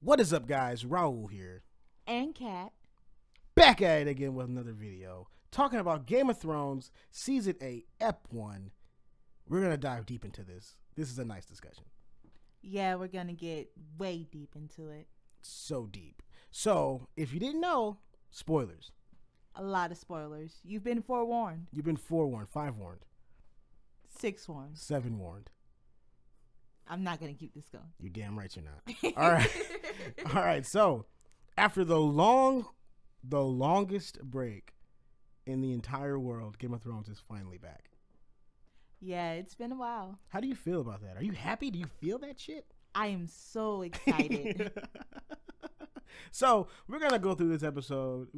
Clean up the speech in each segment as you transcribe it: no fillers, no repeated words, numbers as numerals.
What is up, guys? Raul here. And Kat. Back at it again with another video. Talking about Game of Thrones, Season 8, Ep 1. We're going to dive deep into this. This is a nice discussion. Yeah, we're going to get way deep into it. So deep. So, if you didn't know, spoilers. A lot of spoilers. You've been forewarned. You've been forewarned, 5 warned. 6 warned. 7 warned. I'm not going to keep this going. You're damn right you're not. All right. All right. So, after the longest break in the entire world, Game of Thrones is finally back. Yeah, it's been a while. How do you feel about that? Are you happy? Do you feel that shit? I am so excited. So, we're going to go through this episode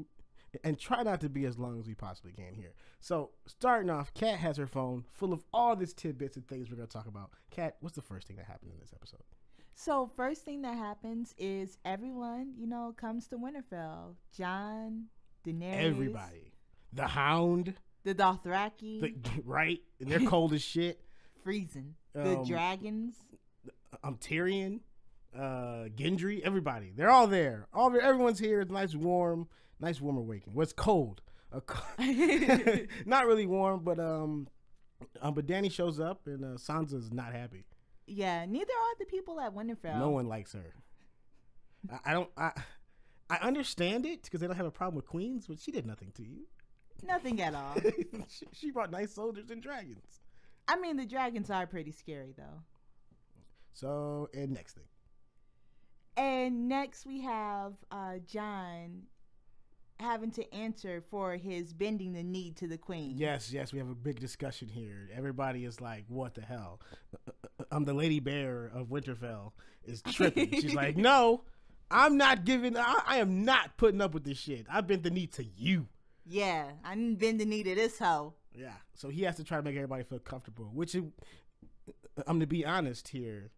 and try not to be as long as we possibly can here. So, starting off, Kat has her phone full of all these tidbits and things we're going to talk about. Kat, what's the first thing that happened in this episode? So, first thing that happens is everyone, comes to Winterfell. Jon, Daenerys. Everybody. The Hound. The Dothraki. Right? And they're cold as shit. Freezing. The dragons. Tyrion. Gendry. Everybody. They're all there. Everyone's here. It's nice warm awakening. Well, it's cold. Not really warm, but Dany shows up and Sansa's not happy. Yeah, neither are the people at Winterfell. No one likes her. I understand it because they don't have a problem with queens, but she did nothing to you. Nothing at all. She brought nice soldiers and dragons. I mean, the dragons are pretty scary, though. So, and next thing. And next we have Jon having to answer for his bending the knee to the queen. Yes, we have a big discussion here. Everybody is like, what the hell? The Lady Bear of Winterfell is tripping. She's like, no, I'm not giving, I am not putting up with this shit. I bent the knee to you. Yeah, I didn't bend the knee to this hoe. Yeah, so he has to try to make everybody feel comfortable, which I'm to be honest here,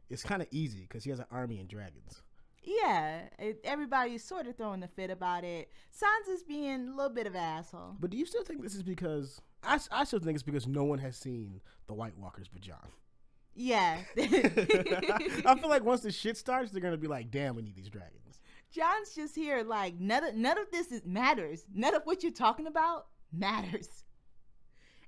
it's kind of easy because he has an army and dragons. Yeah, everybody's sort of throwing a fit about it. Sansa's being a little bit of an asshole. But do you still think this is because, I still think it's because no one has seen the White Walkers but Jon. Yeah. I feel like once the shit starts, they're going to be like, damn, we need these dragons. Jon's just here like, none of this matters. None of what you're talking about matters.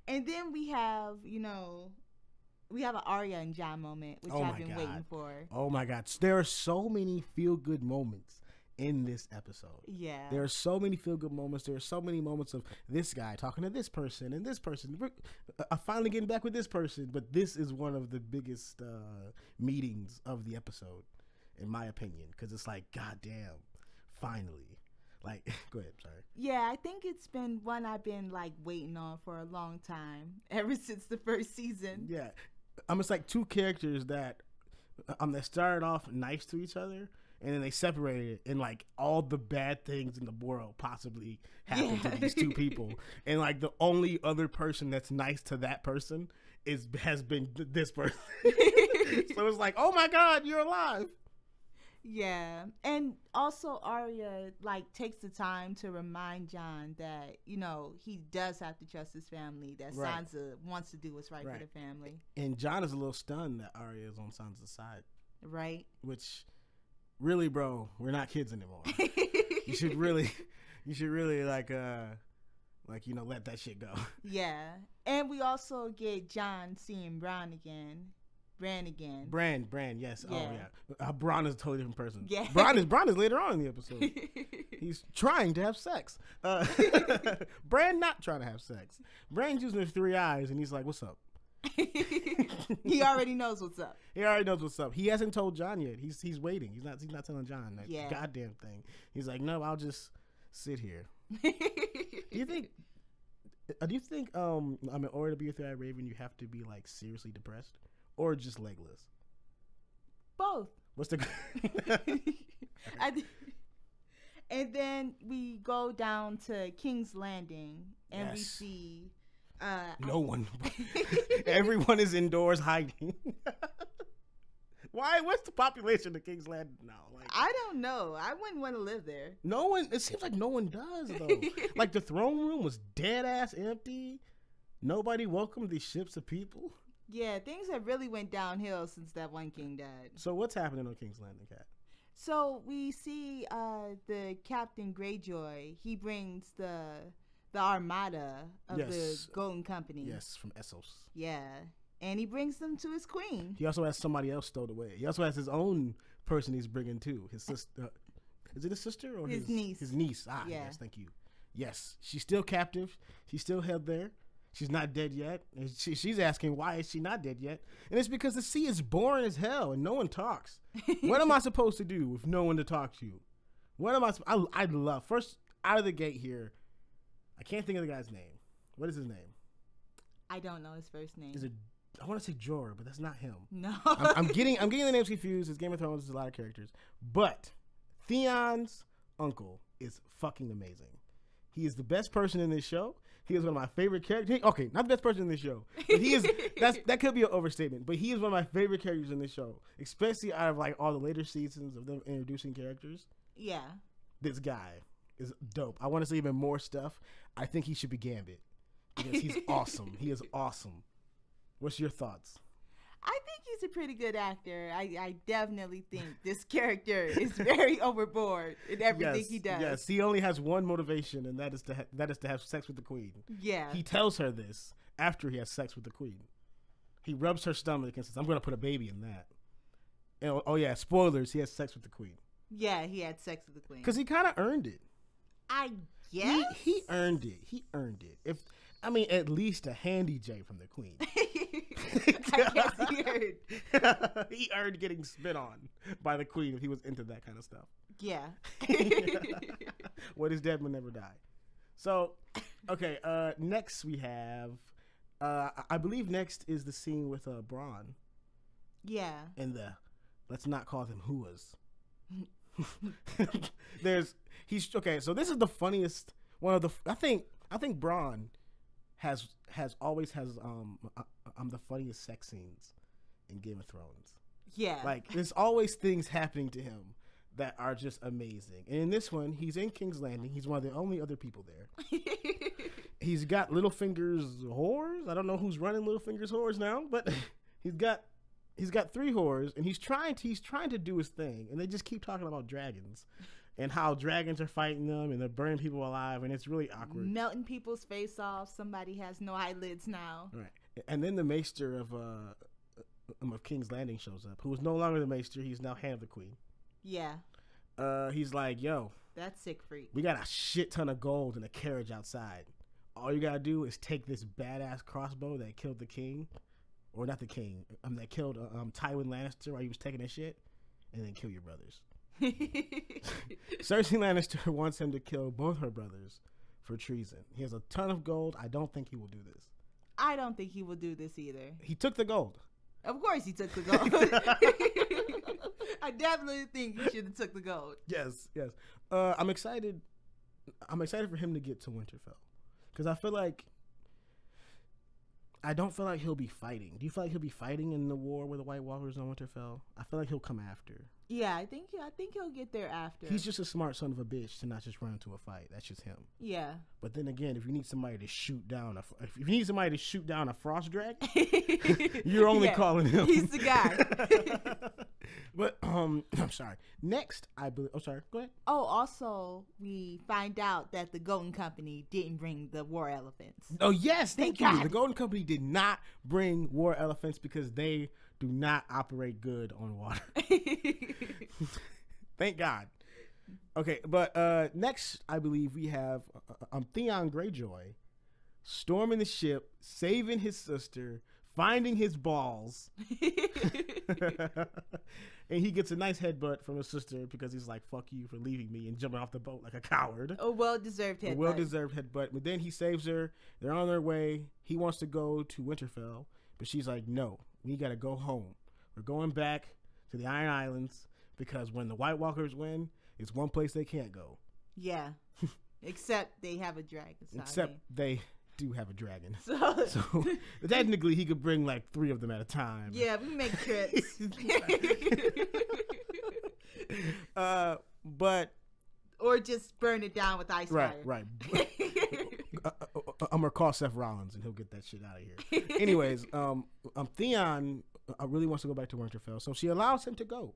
And then we have, we have an Arya and Jon moment, which I've been waiting for. Oh my God. There are so many feel-good moments in this episode. Yeah. There are so many feel-good moments. There are so many moments of this guy talking to this person and this person. Finally getting back with this person. But this is one of the biggest meetings of the episode, in my opinion. Because it's like, God damn, finally. Like, go ahead, sorry. Yeah, I think it's been one I've been like waiting on for a long time. Ever since the first season. Yeah. It's like two characters that started off nice to each other, and then they separated, and like all the bad things in the world possibly happened to these two people, and like the only other person that's nice to that person has been this person. So it's like, oh my God, you're alive. Yeah, and also Arya like takes the time to remind Jon that he does have to trust his family. That Right. Sansa wants to do what's right for the family. And Jon is a little stunned that Arya is on Sansa's side. Right. Which, really, bro, we're not kids anymore. You should really let that shit go. Yeah, and we also get Jon seeing Braun again. Bran, yes. Yeah. Oh yeah. Braun is a totally different person. Yeah. Braun is later on in the episode. He's trying to have sex. Bran not trying to have sex. Bran's using his 3 eyes and he's like, "What's up?" He already knows what's up. He already knows what's up. He hasn't told Jon yet. He's waiting. He's not telling Jon that goddamn thing. He's like, "No, I'll just sit here." Do you think in order to be a Three-Eyed Raven, you have to be like seriously depressed? Or just legless? Both. What's the... And then we go down to King's Landing and we see... no one. Everyone is indoors hiding. Why? What's the population of King's Landing now? Like, I don't know. I wouldn't want to live there. No one... It seems like no one does, though. Like, the throne room was dead-ass empty. Nobody welcomed these ships of people. Yeah, things have really went downhill since that one king died. So what's happening on King's Landing, Kat? So we see the Captain Greyjoy. He brings the armada of the Golden Company. Yes, from Essos. Yeah, and he brings them to his queen. He also has somebody else stowed away. He also has his own person he's bringing too. His sister. Is it his sister or his niece? His niece. Ah, yeah. Yes, thank you. Yes, she's still captive. She's still held there. She's not dead yet. And she's asking, why is she not dead yet? And it's because the sea is boring as hell and no one talks. What am I supposed to do with no one to talk to? What am I love, first out of the gate here, I can't think of the guy's name. What is his name? I don't know his first name. Is it? I want to say Jorah, but that's not him. No. I'm getting the names confused. It's Game of Thrones. There's a lot of characters. But Theon's uncle is fucking amazing. He is the best person in this show. He is one of my favorite characters. Okay, not the best person in this show, but he is. That could be an overstatement, but he is one of my favorite characters in this show, especially out of like all the later seasons of them introducing characters. Yeah, this guy is dope. I want to see even more stuff. I think he should be Gambit because he's awesome. He is awesome. What's your thoughts? I think he's a pretty good actor. I definitely think this character is very overboard in everything he does. Yes, he only has one motivation, and that is to have sex with the queen. Yeah. He tells her this after he has sex with the queen. He rubs her stomach and says, "I'm going to put a baby in that." And, oh yeah, spoilers, he has sex with the queen. Yeah, he had sex with the queen. Because he kind of earned it. I guess. He earned it. He earned it. At least a handy J from the queen. I guess he earned. He earned getting spit on by the queen if he was into that kind of stuff. Yeah. What is dead will never die. So, okay. Next we have, I believe next is the scene with Braun. Yeah. And let's not call them Huas. So this is the funniest one of the. I think Braun has always the funniest sex scenes in Game of Thrones. Yeah. Like there's always things happening to him that are just amazing. And in this one, he's in King's Landing. He's one of the only other people there. He's got Littlefinger's whores. I don't know who's running Littlefinger's whores now, but he's got 3 whores, and he's trying to do his thing, and they just keep talking about dragons. And how dragons are fighting them, and they're burning people alive, and it's really awkward. Melting people's face off. Somebody has no eyelids now. Right. And then the Maester of King's Landing shows up, who is no longer the Maester. He's now Hand of the Queen. Yeah. He's like, yo. That's sick freak. We got a shit ton of gold in a carriage outside. All you got to do is take this badass crossbow that killed the king. Or not the king. That killed Tywin Lannister while he was taking his shit. And then kill your brothers. Cersei Lannister wants him to kill both her brothers for treason. He has a ton of gold. I don't think he will do this. I don't think he will do this either. He took the gold. Of course he took the gold. I definitely think he should have took the gold. Yes. I'm excited for him to get to Winterfell. Because I don't feel like he'll be fighting. Do you feel like he'll be fighting in the war with the White Walkers on Winterfell? I feel like he'll come after. Yeah, I think he'll get there after. He's just a smart son of a bitch to not just run into a fight. That's just him. Yeah. But then again, if you need somebody to shoot down a frost drag, you're only calling him. He's the guy. But I'm sorry. Next, I believe. Oh, sorry. Go ahead. Oh, also, we find out that the Golden Company didn't bring the war elephants. Oh yes, thank you. God. The Golden Company did not bring war elephants because they do not operate good on water. Thank God. Okay, but next I believe we have Theon Greyjoy storming the ship, saving his sister, finding his balls, and he gets a nice headbutt from his sister because he's like, "Fuck you for leaving me," and jumping off the boat like a coward. A well-deserved headbutt. A well-deserved headbutt. But then he saves her. They're on their way. He wants to go to Winterfell, but she's like, "No, we gotta go home. We're going back to the Iron Islands because when the White Walkers win, it's one place they can't go." Yeah, except they have a dragon. Except they do have a dragon. So technically, he could bring like 3 of them at a time. Yeah, we make trips. But or just burn it down with ice fire. Right. I'm gonna call Seth Rollins and he'll get that shit out of here. Anyways, Theon really wants to go back to Winterfell, so she allows him to go.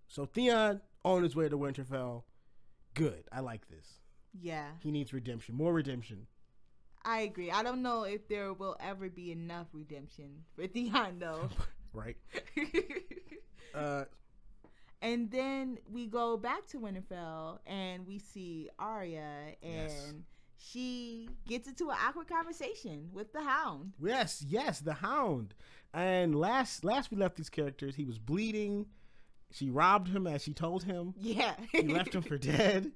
So Theon on his way to Winterfell. Good. I like this. Yeah. He needs redemption. More redemption. I agree. I don't know if there will ever be enough redemption for Theon, though. Right. And then we go back to Winterfell and we see Arya, and she gets into an awkward conversation with the Hound. Yes, the Hound. And last we left these characters, he was bleeding. She robbed him as she told him. Yeah. He left him for dead.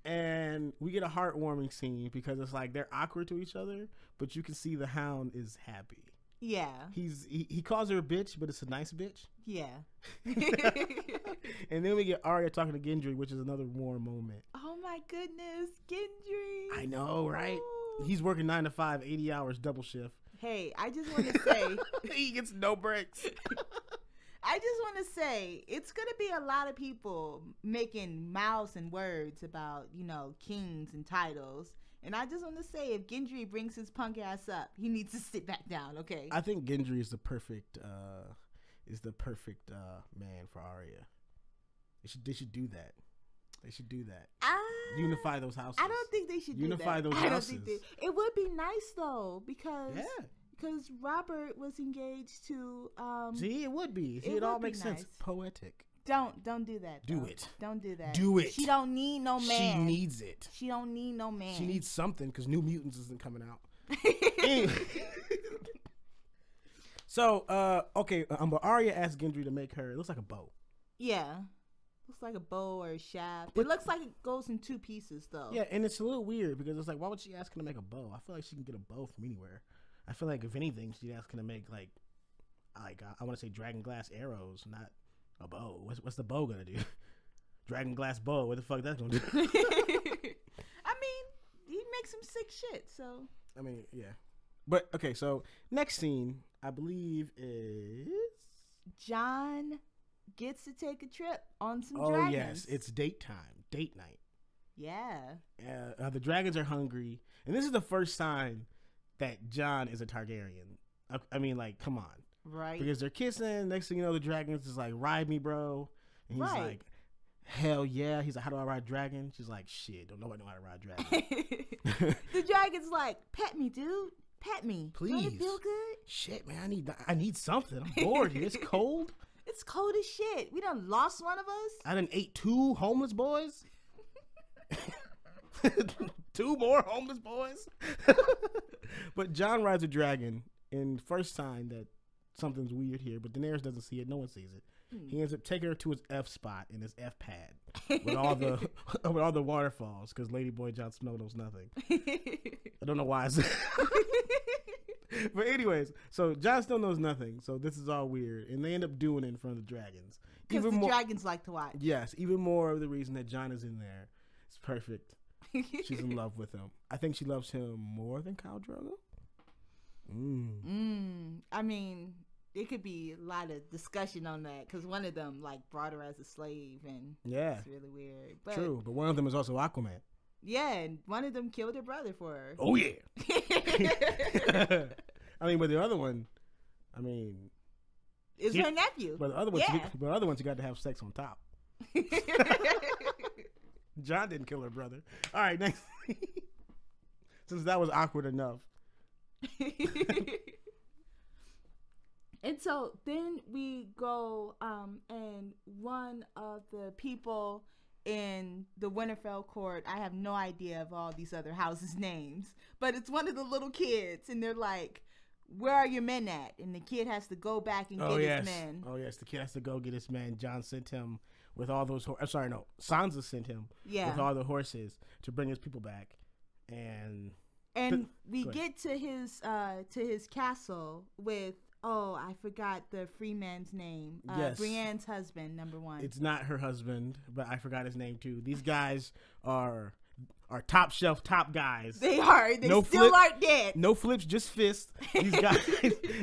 And we get a heartwarming scene because it's like they're awkward to each other, but you can see the Hound is happy. Yeah. He calls her a bitch, but it's a nice bitch. Yeah. And then we get Arya talking to Gendry, which is another warm moment. Oh my goodness, Gendry. I know, right? Oh. He's working 9 to 5, 80 hours, double shift. Hey, I just want to say. He gets no breaks. I just want to say, it's going to be a lot of people making mouths and words about, kings and titles. And I just want to say, if Gendry brings his punk ass up, he needs to sit back down, okay? I think Gendry is the perfect man for Arya. They should do that. They should do that. Unify those houses. I don't think they should unify do that. those houses. It would be nice though, because yeah. Because Robert was engaged to. See, it would be. See, it all makes sense. Poetic. Don't do that. Do though. it. Don't do that. Do it. She don't need no man. She needs it. She don't need no man. She needs something because New Mutants isn't coming out. So, okay, but Arya asked Gendry to make her. It looks like a bow. Yeah. Looks like a bow or a shaft. It looks like it goes in two pieces, though. Yeah, and it's a little weird because it's like, why would she ask him to make a bow? I feel like she can get a bow from anywhere. I feel like if anything, she'd ask him to make like I want to say dragon glass arrows, not a bow. What's the bow gonna do? Dragon glass bow. What the fuck that's gonna do? I mean, he makes some sick shit. So. I mean, yeah. But okay, so next scene I believe is Jon gets to take a trip on some dragons. Oh yes, it's date time, date night. Yeah. The dragons are hungry, and this is the first sign that Jon is a Targaryen. I mean, like, come on, right? Because they're kissing. Next thing you know, the dragons is like, "Ride me, bro," and he's like, "Hell yeah!" He's like, "How do I ride dragon?" She's like, "Shit, don't nobody know how to ride dragon." The dragon's like, "Pet me, dude. Pet me, please. Don't it feel good?" Shit, man, I need something. I'm bored here. It's cold. It's cold as shit. We done lost one of us. I done ate 2 homeless boys. 2 more homeless boys. But Jon rides a dragon, and first sign that something's weird here, but Daenerys doesn't see it. No one sees it. He ends up taking her to his F spot in his F pad with all the waterfalls because Lady Boy Jon Snow knows nothing. I don't know why. But anyways, so Jon Snow knows nothing. So this is all weird, and they end up doing it in front of the dragons. Because the dragons like to watch. Yes, even more of the reason that Jon is in there. It's perfect. She's in love with him. I think she loves him more than Khal Drogo. I mean, it could be a lot of discussion on that because one of them like brought her as a slave, and it's really weird. But, true, but one of them is also Aquaman. Yeah, and one of them killed her brother for her. Oh yeah. I mean, but the other one, I mean, is her nephew. But the other one, she got to have sex on top. Jon didn't kill her brother. All right, next. Since that was awkward enough. And so then we go, and one of the people in the Winterfell court, I have no idea of all these other houses' names, but it's one of the little kids, and they're like, "Where are your men at?" And the kid has to go back and get his men. Oh yes, the kid has to go get his men. Jon sent him with all those. Sansa sent him with all the horses to bring his people back, and we get to his castle with. Oh, I forgot the free man's name. Brienne's husband, number 1. It's not her husband, but I forgot his name too. These guys are top shelf, top guys. They are. They still aren't dead. No flips, just fists. These guys,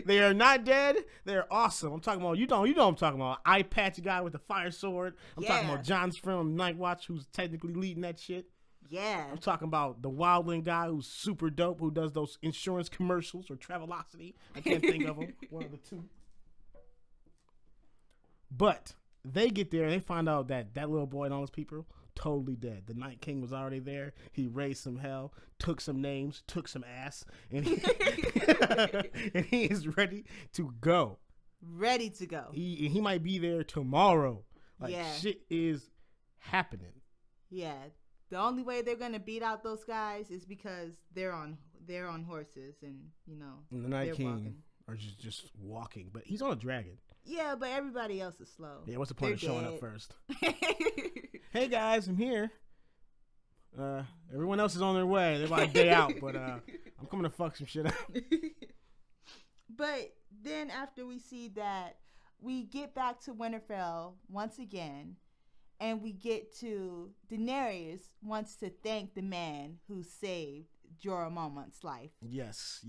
they are not dead. They're awesome. I'm talking about, you know what I'm talking about. Eye patch guy with the fire sword. I'm talking about Jon's friend Night Watch, who's technically leading that shit. Yeah. I'm talking about the wildling guy who's super dope, who does those insurance commercials or Travelocity. I can't think of him. One of the two. But they get there and they find out that that little boy and all his people totally dead. The Night King was already there. He raised some hell, took some names, took some ass, and he, and he is ready to go. Ready to go. He might be there tomorrow. Like shit is happening. Yeah. The only way they're gonna beat out those guys is because they're on horses and And the Night King walking. are just walking, but he's on a dragon. Yeah, but everybody else is slow. Yeah, what's the point They're of showing dead. up first? Hey guys, I'm here. Everyone else is on their way. They're about a day out, but I'm coming to fuck some shit up. But then after we see that, we get back to Winterfell once again, and we get to Daenerys wants to thank the man who saved Jorah Mormont's life. Yes.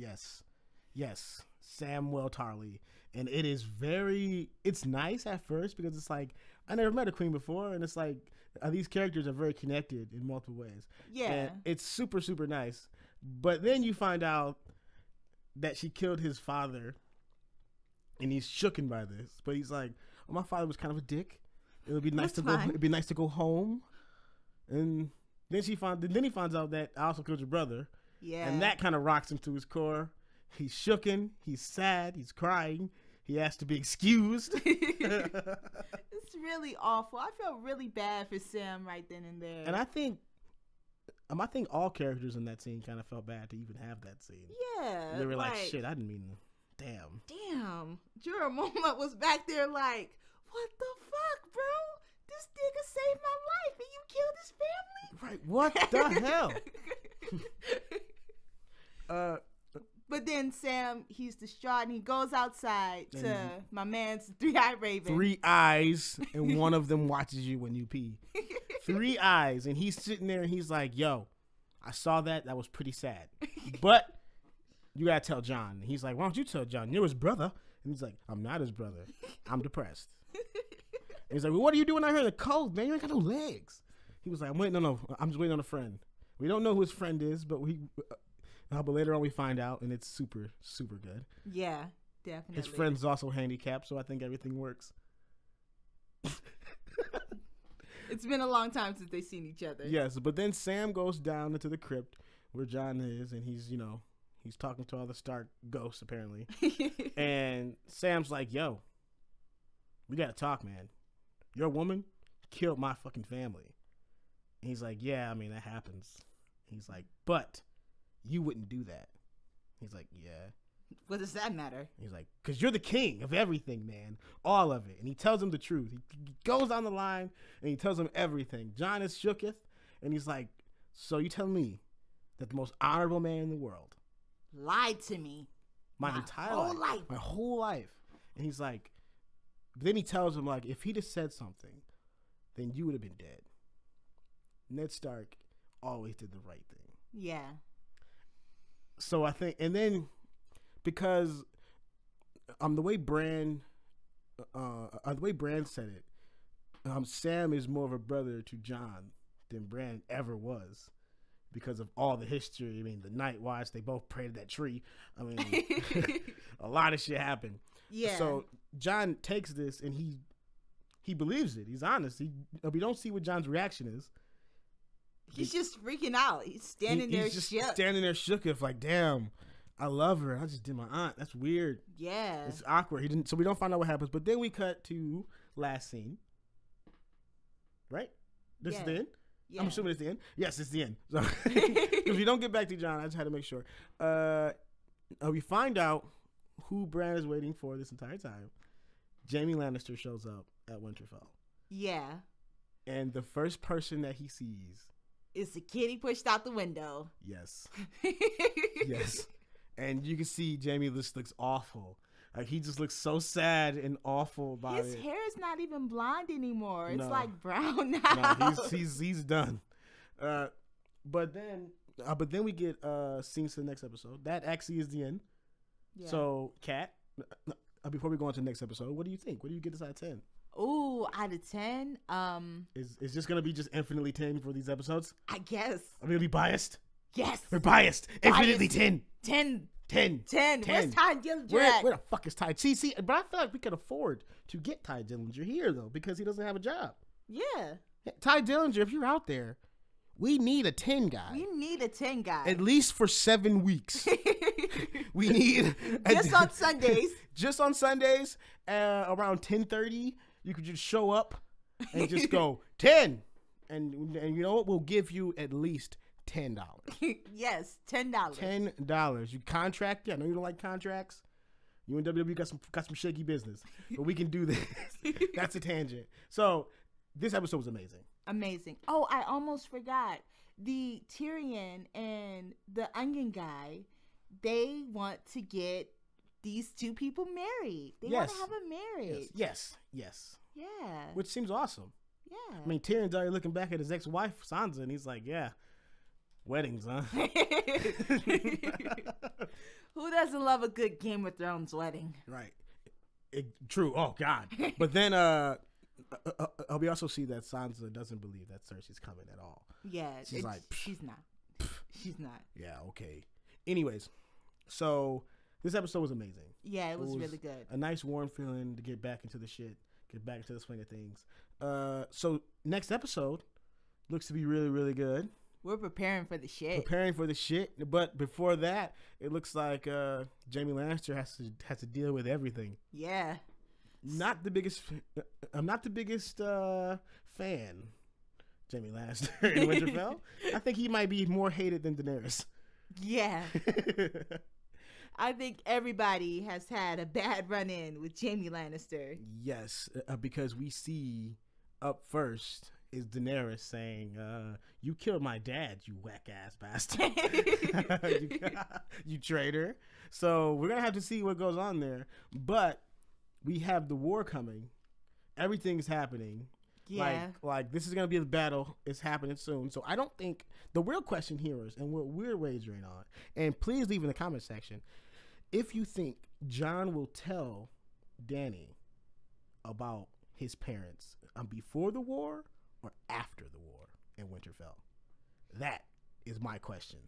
Samwell Tarly. And it's nice at first because it's like, I never met a queen before, and it's like, these characters are very connected in multiple ways. Yeah. And it's super, super nice. But then you find out that she killed his father, and he's shooken by this. But he's like, oh, my father was kind of a dick. It would be nice It'd be nice to go home. And then he finds out that I also killed your brother. Yeah. And that kind of rocks him to his core. He's shooken. He's sad. He's crying. He has to be excused. It's really awful. I felt really bad for Sam right then and there. And I think all characters in that scene kind of felt bad to even have that scene. Yeah. They were like, shit, I didn't mean to. Damn. Jorah Mormont was back there like, what the fuck, bro? This nigga saved my life and you killed his family? Right. What the hell? But then Sam, he's distraught and he goes outside to my man's three-eyed raven. 3 eyes, and one of them watches you when you pee. 3 eyes, and he's sitting there and he's like, yo, I saw that. That was pretty sad. But you gotta tell John. And he's like, why don't you tell John? You're his brother. And he's like, I'm not his brother. I'm depressed. And he's like, well, what are you doing out here in the cold, man? You ain't got no legs. He was like, I'm just waiting on a friend. We don't know who his friend is, but but later on we find out, and it's super, super good. Yeah, definitely. His friend's also handicapped, so I think everything works. It's been a long time since they've seen each other. Yes, but then Sam goes down into the crypt where Jon is, and he's talking to all the Stark ghosts, apparently. And Sam's like, yo, we got to talk, man. Your woman killed my fucking family. And he's like, yeah, I mean, that happens. He's like, but you wouldn't do that. He's like, yeah. What does that matter? He's like, because you're the king of everything, man. All of it. And he tells him the truth. He goes down the line, and he tells him everything. Jon is shooketh, and he's like, so you tell me that the most honorable man in the world lied to me my entire life. My whole life. And he's like, then he tells him, like, if he'd have said something, then you would have been dead. Ned Stark always did the right thing. Yeah. So I think, and then because the way Bran said it, Sam is more of a brother to Jon than Bran ever was because of all the history. I mean, the Night Watch, they both prayed to that tree. I mean, a lot of shit happened. Yeah. So Jon takes this and he believes it. He's honest. We don't see what Jon's reaction is. He's just freaking out. He's standing there shook if like, damn, I love her. I just did my aunt. That's weird. Yeah. It's awkward. So we don't find out what happens. But then we cut to last scene. Right? This is the end? Yeah. I'm assuming it's the end. Yes, it's the end. So if you don't get back to Jon, I just had to make sure. We find out who Bran is waiting for this entire time. Jaime Lannister shows up at Winterfell. Yeah. And the first person that he sees is the kid he pushed out the window. Yes. Yes. And you can see Jaime looks awful. Like, he just looks so sad and awful about it. His hair is not even blonde anymore. It's like brown now. No, he's done. But then we get scenes to the next episode. That actually is the end. Yeah. So, Kat, before we go on to the next episode, what do you think? What do you get this out of 10? Ooh, out of 10? Is this going to be just infinitely 10 for these episodes? I guess. Are we going to be biased? Yes. We're biased. Infinitely 10. 10. 10. Where's Ty Dillinger Where at? the fuck is Ty? See, but I feel like we could afford to get Ty Dillinger here, though, because he doesn't have a job. Yeah. Ty Dillinger, if you're out there, we need a 10 guy. We need a 10 guy. At least for 7 weeks. We need... Just on Sundays. Just on Sundays, around 10:30, you could just show up and just go, 10. And you know what? We'll give you at least $10. Yes, $10. $10. You contract? Yeah, I know you don't like contracts. You and WWE got some shaky business, but we can do this. That's a tangent. So this episode was amazing. Amazing. Oh, I almost forgot. The Tyrion and the Onion guy, they want to get these two people married. They want to have a marriage. Yes. Yeah. Which seems awesome. Yeah. I mean, Tyrion's already looking back at his ex-wife, Sansa, and he's like, yeah, weddings, huh? Who doesn't love a good Game of Thrones wedding? Right. True. Oh, God. But then we also see that Sansa doesn't believe that Cersei's coming at all. Yeah. She's like, she's not. She's not. Yeah, okay. Anyways, so this episode was amazing. Yeah, it was really good. A nice warm feeling to get back into the shit, get back into the swing of things. So next episode looks to be really, really good. We're preparing for the shit. But before that, it looks like Jaime Lannister has to deal with everything. Yeah. I'm not the biggest fan, Jaime Lannister in Winterfell. I think he might be more hated than Daenerys. Yeah. I think everybody has had a bad run-in with Jaime Lannister. Yes, because we see up first is Daenerys saying, you killed my dad, you whack-ass bastard. You traitor. So we're going to have to see what goes on there. But we have the war coming. Everything's happening. Yeah. Like this is going to be the battle. It's happening soon. So I don't think the real question here is, and what we're wagering on, and please leave in the comment section, if you think Jon will tell Dany about his parents before the war or after the war in Winterfell. That is my question.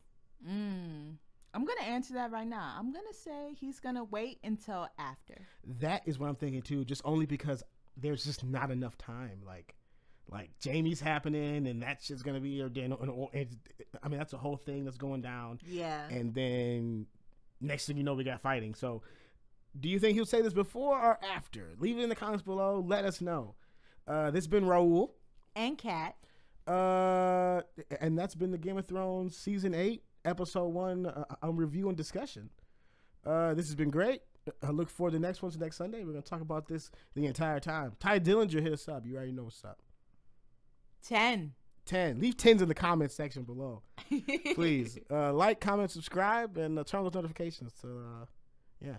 I'm going to answer that right now. I'm going to say he's going to wait until after. That is what I'm thinking too, just only because there's just not enough time. Like Jaime's happening and that shit's going to be, I mean, that's a whole thing that's going down. Yeah. And then next thing you know, we got fighting. So do you think he'll say this before or after? Leave it in the comments below. Let us know. This has been Raul. And Kat. And that's been the Game of Thrones Season 8, Episode 1 review and discussion. This has been great. I look forward to the next one next Sunday. We're going to talk about this the entire time. Ty Dillinger, hit us up. You already know what's up. 10. Leave 10s in the comments section below. Please. Like, comment, subscribe, and turn on those notifications. So, yeah.